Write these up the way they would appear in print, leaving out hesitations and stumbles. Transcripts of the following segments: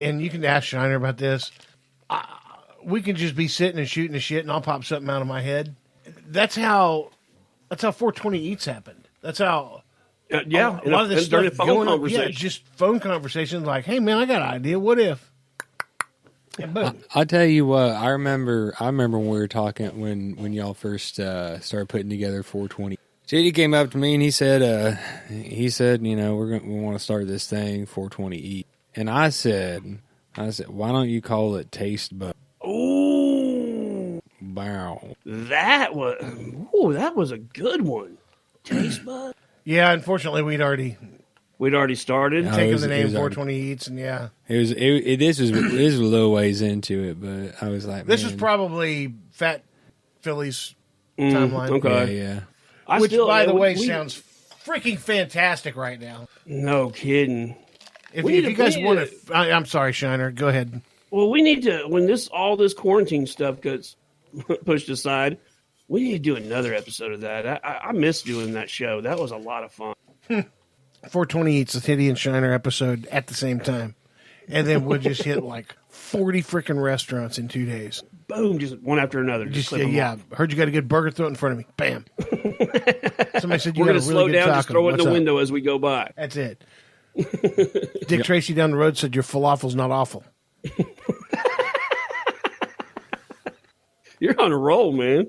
and you can ask Shiner about this. We can just be sitting and shooting the shit, and I'll pop something out of my head. That's how 420 Eats happened. That's how. A lot of this stuff phone conversation. Yeah, just phone conversations. Like, hey man, I got an idea. What if? And boom. I'll tell you what. I remember when we were talking when y'all first started putting together 420. JD came up to me and he said, you know, we want to start this thing 420 Eat, and I said, why don't you call it Taste Bud? Ooh, wow, that was a good one. Taste Bud. Yeah, unfortunately, we'd already started taken the name 420 Eats, and yeah, this was a little ways into it, but I was like, this was probably Fat Philly's timeline. Okay, yeah. Which, by the way, sounds freaking fantastic right now. No kidding. If you guys want to, I'm sorry, Shiner. Go ahead. Well, we need to, when all this quarantine stuff gets pushed aside, we need to do another episode of that. I miss doing that show. That was a lot of fun. 420 Eats, the Titty and Shiner episode at the same time. And then we'll just hit like 40 freaking restaurants in 2 days. Boom, just one after another. Yeah. Heard you got a good burger, throw it in front of me. Bam. Somebody said you We're got a really going to slow good down, taco. just throw it in What's the up? window as we go by. That's it. Dick Tracy down the road said your falafel's not awful. You're on a roll, man.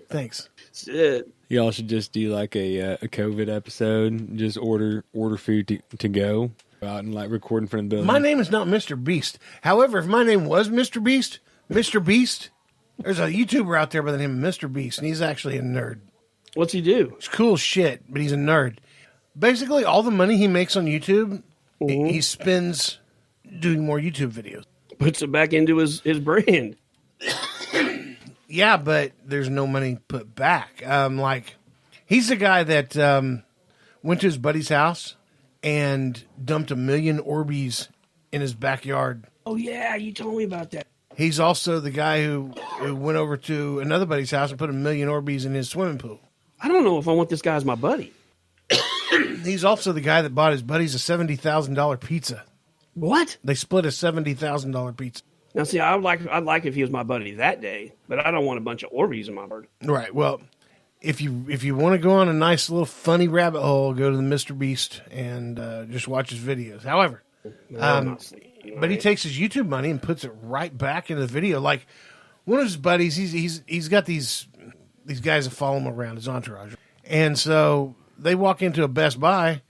Thanks. That's it. Y'all should just do like a COVID episode. Just order food to go out and like record in front of the building. My name is not Mr. Beast. However, if my name was Mr. Beast, there's a YouTuber out there by the name of Mr. Beast, and he's actually a nerd. What's he do? It's cool shit, but he's a nerd. Basically, all the money he makes on YouTube, he spends doing more YouTube videos. Puts it back into his brand. Yeah, but there's no money put back. Like, he's the guy that went to his buddy's house and dumped 1 million Orbeez in his backyard. Oh, yeah, you told me about that. He's also the guy who went over to another buddy's house and put 1 million Orbeez in his swimming pool. I don't know if I want this guy as my buddy. He's also the guy that bought his buddies a $70,000 pizza. What? They split a $70,000 pizza. Now, see, I'd like if he was my buddy that day, but I don't want a bunch of Orbeez in my bird. Right. Well, if you want to go on a nice little funny rabbit hole, go to the Mr. Beast and just watch his videos. However, but he takes his YouTube money and puts it right back into the video. Like one of his buddies, he's got these guys that follow him around, his entourage, and so they walk into a Best Buy,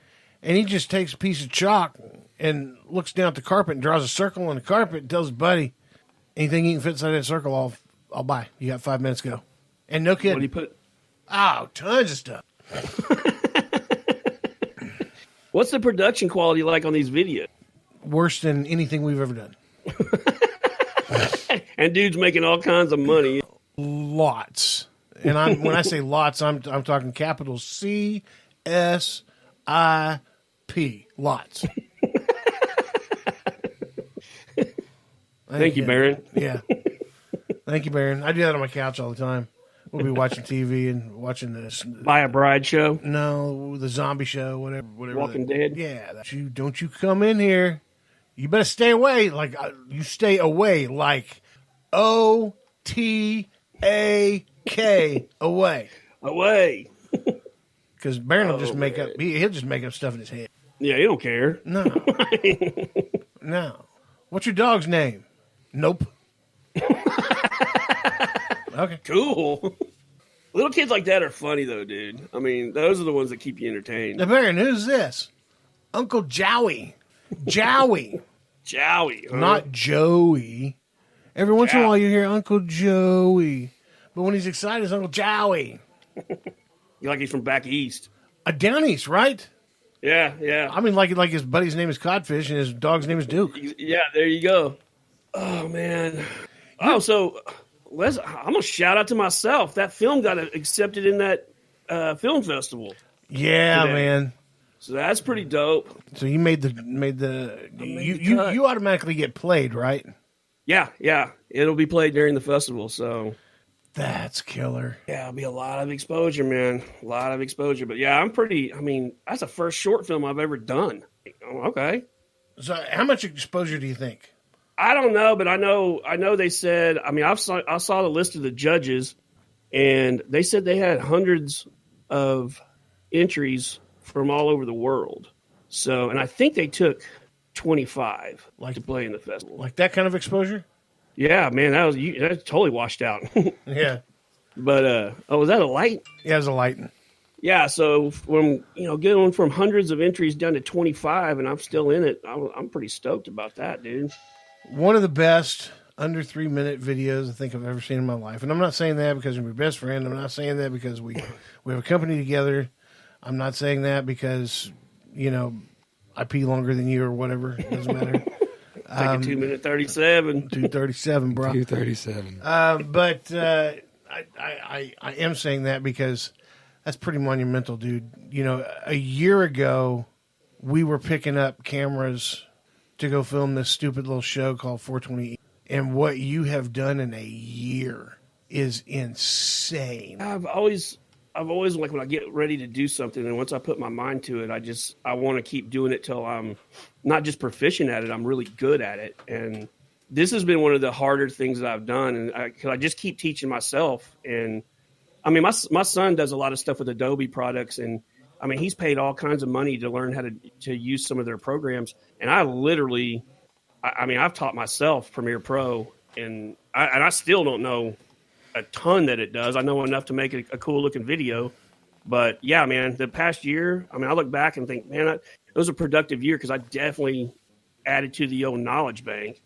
and he just takes a piece of chalk and looks down at the carpet and draws a circle on the carpet and tells his buddy, anything you can fit inside that circle, I'll buy. You got 5 minutes, go. And no kidding. What do you put? Oh, tons of stuff. What's the production quality like on these videos? Worse than anything we've ever done. And dude's making all kinds of money. Lots. And when I say lots, I'm talking capital CSIP. Lots. Thank you, Baron. Yeah. Thank you, Baron. I do that on my couch all the time. We'll be watching TV and watching this. Buy a Bride show? No, the zombie show, whatever. Walking Dead? Yeah. Don't you come in here. You better stay away. Like, you stay away. Like, OTAK. Away. Away. Because Baron will just make up. He'll just make up stuff in his head. Yeah, you don't care. No. No. What's your dog's name? Nope. Okay. Cool. Little kids like that are funny, though, dude. I mean, those are the ones that keep you entertained. Now, Baron, who's this? Uncle Joey. Joey. Joey. Huh? Not Joey. Every once in a while you hear Uncle Joey. But when he's excited, it's Uncle Joey. You like he's from back east. Down east, right? Yeah, yeah. I mean, like his buddy's name is Codfish and his dog's name is Duke. Yeah, there you go. Oh, man. Oh, so I'm going to shout out to myself. That film got accepted in that film festival. Yeah, today. Man. So that's pretty dope. So you made the you automatically get played, right? Yeah. It'll be played during the festival, so that's killer. Yeah, it'll be a lot of exposure, man. A lot of exposure. But yeah, that's the first short film I've ever done. Okay. So how much exposure do you think? I don't know, but I know they said, I mean, I saw the list of the judges, and they said they had hundreds of entries from all over the world. So, and I think they took 25 to play in the festival. Like that kind of exposure? Yeah, man, that totally washed out. Yeah. But was that a light? Yeah, it was a lighting. Yeah, so from getting from hundreds of entries down to 25, and I'm still in it. I'm pretty stoked about that, dude. One of the best under 3-minute videos I think I've ever seen in my life, and I'm not saying that because I'm your best friend. I'm not saying that because we have a company together. I'm not saying that because I pee longer than you or whatever. It doesn't matter. Take a 2-minute 37. 2:37, bro. 2:37. But I am saying that because that's pretty monumental, dude. A year ago, we were picking up cameras to go film this stupid little show called 420, and what you have done in a year is insane. I've always like when I get ready to do something, and once I put my mind to it, I want to keep doing it till I'm not just proficient at it, I'm really good at it. And this has been one of the harder things that I've done, and I just keep teaching myself. And I mean, my son does a lot of stuff with Adobe products, and I mean, he's paid all kinds of money to learn how to use some of their programs. And I literally, I've taught myself Premiere Pro, and I still don't know a ton that it does. I know enough to make it a cool looking video. But yeah, man, the past year, I look back and think, man, it was a productive year because I definitely added to the old knowledge bank.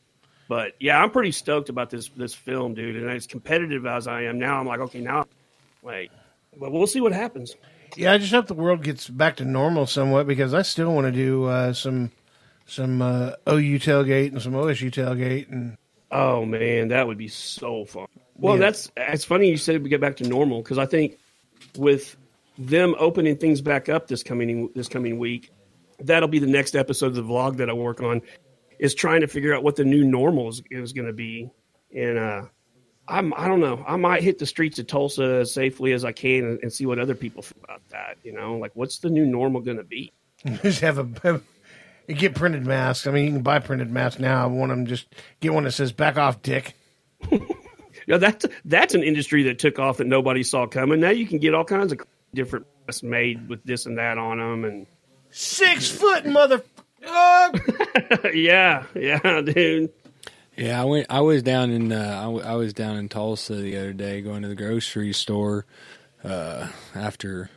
But yeah, I'm pretty stoked about this film, dude. And as competitive as I am now, I'm like, okay, but we'll see what happens. Yeah, I just hope the world gets back to normal somewhat because I still want to do some OU tailgate and some OSU tailgate. And oh man, that would be so fun. Well, yeah. It's funny you said we get back to normal because I think with them opening things back up this coming week, that'll be the next episode of the vlog that I work on, is trying to figure out what the new normal is going to be. And I don't know. I might hit the streets of Tulsa as safely as I can and see what other people feel about that. Like what's the new normal going to be? Just get printed masks. I mean, you can buy printed masks now. I want them just get one that says "back off, dick." Yeah, that's an industry that took off that nobody saw coming. Now you can get all kinds of different masks made with this and that on them. And 6 foot mother. yeah, dude. Yeah, I was down in Tulsa the other day going to the grocery store after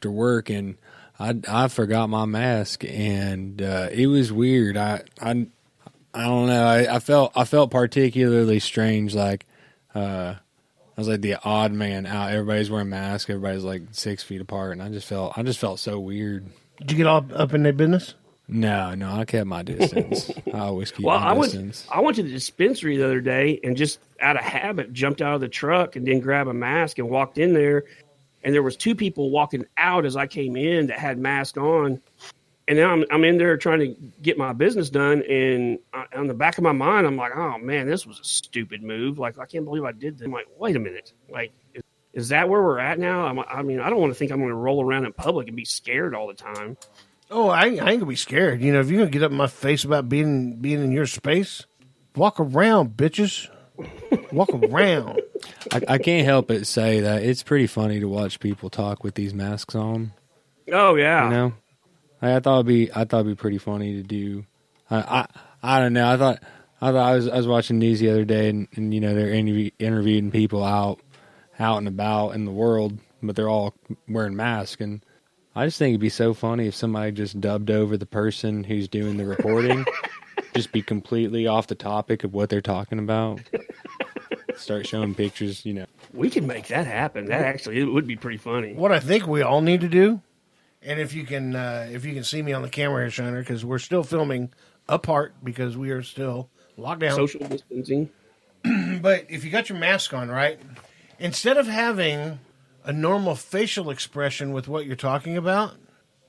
work, and I forgot my mask, and it was weird. I don't know. I felt particularly strange. Like I was like the odd man out. Everybody's wearing masks. Everybody's like 6 feet apart, and I just felt so weird. Did you get all up in their business? No, I kept my distance. I always keep my distance. I went to the dispensary the other day and just out of habit jumped out of the truck and didn't grab a mask and walked in there. And there was 2 people walking out as I came in that had masks on. And now I'm in there trying to get my business done. And on the back of my mind, I'm like, oh, man, this was a stupid move. Like, I can't believe I did this. I'm like, wait a minute. Like, is that where we're at now? I don't want to think I'm going to roll around in public and be scared all the time. Oh, I ain't gonna be scared. If you're gonna get up in my face about being in your space, walk around, bitches. Walk around. I can't help but say that it's pretty funny to watch people talk with these masks on. Oh yeah. I thought it'd be pretty funny to do. I don't know. I thought I was watching these the other day, and they're interviewing people out and about in the world, but they're all wearing masks. And I just think it'd be so funny if somebody just dubbed over the person who's doing the reporting, just be completely off the topic of what they're talking about. Start showing pictures, We can make that happen. It would be pretty funny. What I think we all need to do, and if you can see me on the camera here, Shiner, because we're still filming apart because we are still locked down. Social distancing. But if you got your mask on, right, instead of having a normal facial expression with what you're talking about,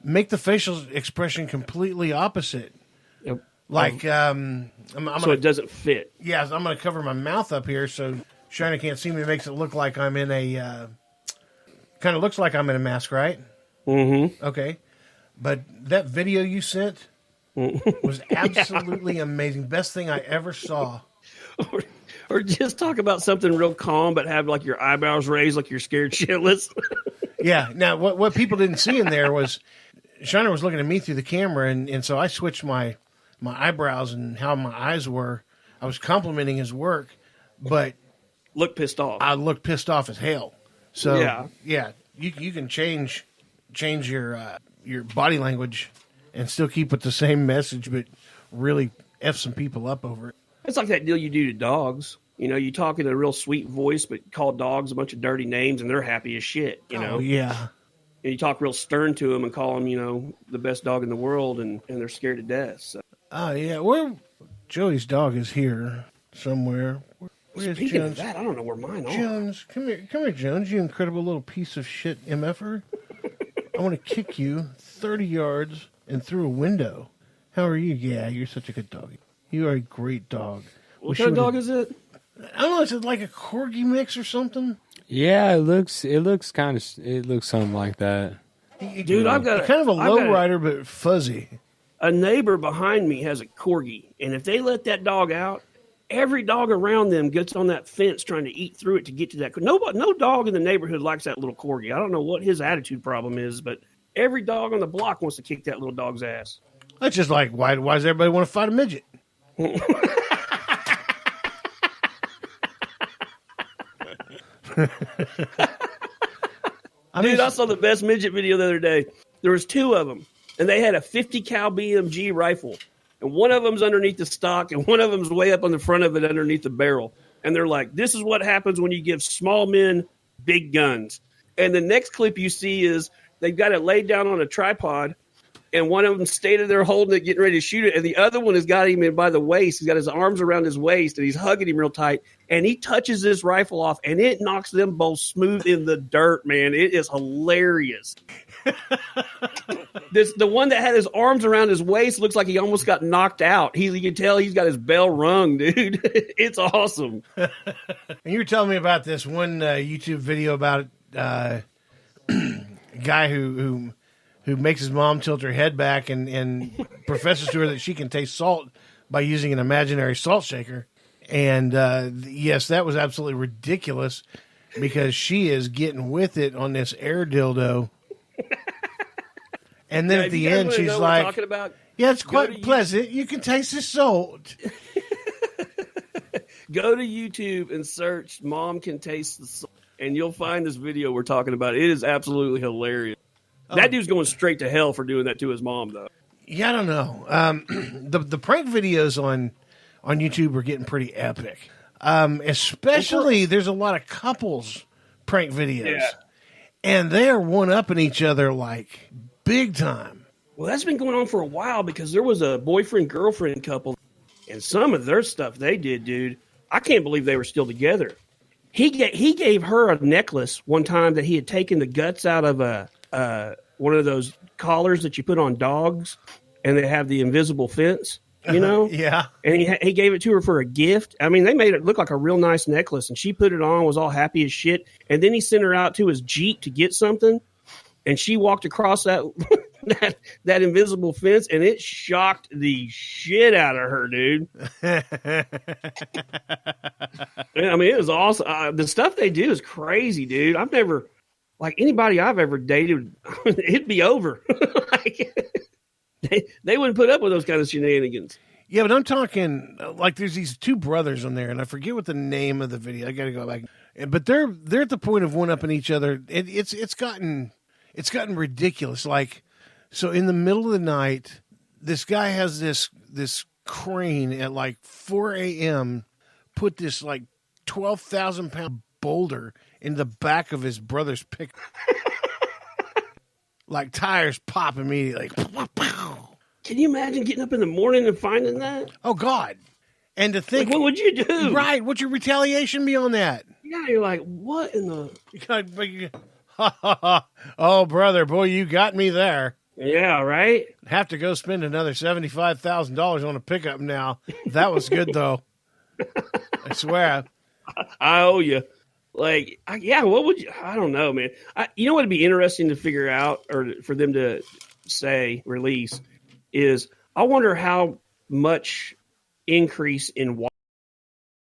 make the facial expression completely opposite. Yep. Like, so it doesn't fit. Yeah, I'm going to cover my mouth up here so Shiner can't see me. It makes it look like I'm in a, kind of looks like I'm in a mask, right? Mm-hmm. Okay. But that video you sent, was absolutely amazing. Best thing I ever saw. Or just talk about something real calm, but have like your eyebrows raised like you're scared shitless. Yeah. Now, what people didn't see in there was Shiner was looking at me through the camera, and so I switched my eyebrows and how my eyes were. I was complimenting his work, but Look pissed off. I looked pissed off as hell. So Yeah. you can change your body language and still keep with the same message, but really F some people up over it. It's like that deal you do to dogs. You know, you talk in a real sweet voice, but call dogs a bunch of dirty names, and they're happy as shit. You know, yeah. And you talk real stern to them and call them, you know, the best dog in the world, and they're scared to death. So. Oh yeah. Where Joey's dog is here somewhere. Where's Speaking Jones? of that, I don't know where mine are. Jones, come here, Jones. You incredible little piece of shit MFer. I want to kick you 30 yards and through a window. How are you? Yeah, you're such a good dog. You are a great dog. What kind of dog is it? I don't know. Is it like a corgi mix or something? Yeah, it looks something like that. Dude, I've got kind of a lowrider, but fuzzy. A neighbor behind me has a corgi, and if they let that dog out, every dog around them gets on that fence trying to eat through it to get to that. No dog in the neighborhood likes that little corgi. I don't know what his attitude problem is, but every dog on the block wants to kick that little dog's ass. That's just like, why does everybody want to fight a midget? I saw the best midget video the other day. There was two of them, and they had a 50 cal BMG rifle, and one of them's underneath the stock, and one of them's way up on the front of it underneath the barrel. And they're like, "This is what happens when you give small men big guns." And the next clip you see is they've got it laid down on a tripod, and one of them standing there holding it, getting ready to shoot it, and the other one has got him in by the waist. He's got his arms around his waist, and he's hugging him real tight, and he touches this rifle off, and it knocks them both smooth in the dirt, man. It is hilarious. The one that had his arms around his waist looks like he almost got knocked out. You can tell he's got his bell rung, dude. It's awesome. And you were telling me about this one YouTube video about a guy who makes his mom tilt her head back and professes to her that she can taste salt by using an imaginary salt shaker. And yes, that was absolutely ridiculous because she is getting with it on this air dildo. And then at the end, she's like, "Yeah, it's quite pleasant. You can taste the salt." Go to YouTube and search "Mom Can Taste the Salt," and you'll find this video we're talking about. It is absolutely hilarious. That dude's going straight to hell for doing that to his mom, though. Yeah, I don't know. The prank videos on YouTube are getting pretty epic. Especially, there's a lot of couples prank videos. Yeah. And they are one-upping each other like big time. Well, that's been going on for a while because there was a boyfriend-girlfriend couple, and some of their stuff they did, dude, I can't believe they were still together. He gave her a necklace one time that he had taken the guts out of one of those collars that you put on dogs, and they have the invisible fence, you know? Yeah. And he gave it to her for a gift. I mean, they made it look like a real nice necklace, and she put it on, was all happy as shit. And then he sent her out to his Jeep to get something, and she walked across that invisible fence, and it shocked the shit out of her, dude. I mean, it was awesome. The stuff they do is crazy, dude. I've never... Like anybody I've ever dated, it'd be over. They wouldn't put up with those kind of shenanigans. Yeah, but I'm talking like there's these two brothers on there, and I forget what the name of the video. I got to go back, but they're at the point of one-upping each other. It's gotten ridiculous. Like, so in the middle of the night, this guy has this crane at like 4 a.m. put this like 12,000-pound boulder in the back of his brother's pickup. Like tires pop immediately. Like, can you imagine getting up in the morning and finding that? Oh, God. And to think, like, what would you do? Right. What's your retaliation be on that? Yeah, you're like, what in the... Oh, brother, boy, you got me there. Yeah, right? Have to go spend another $75,000 on a pickup now. That was good, though. I swear. I owe you. Like, what would you... I don't know, man. You know what would be interesting to figure out, or for them to release, is I wonder how much increase in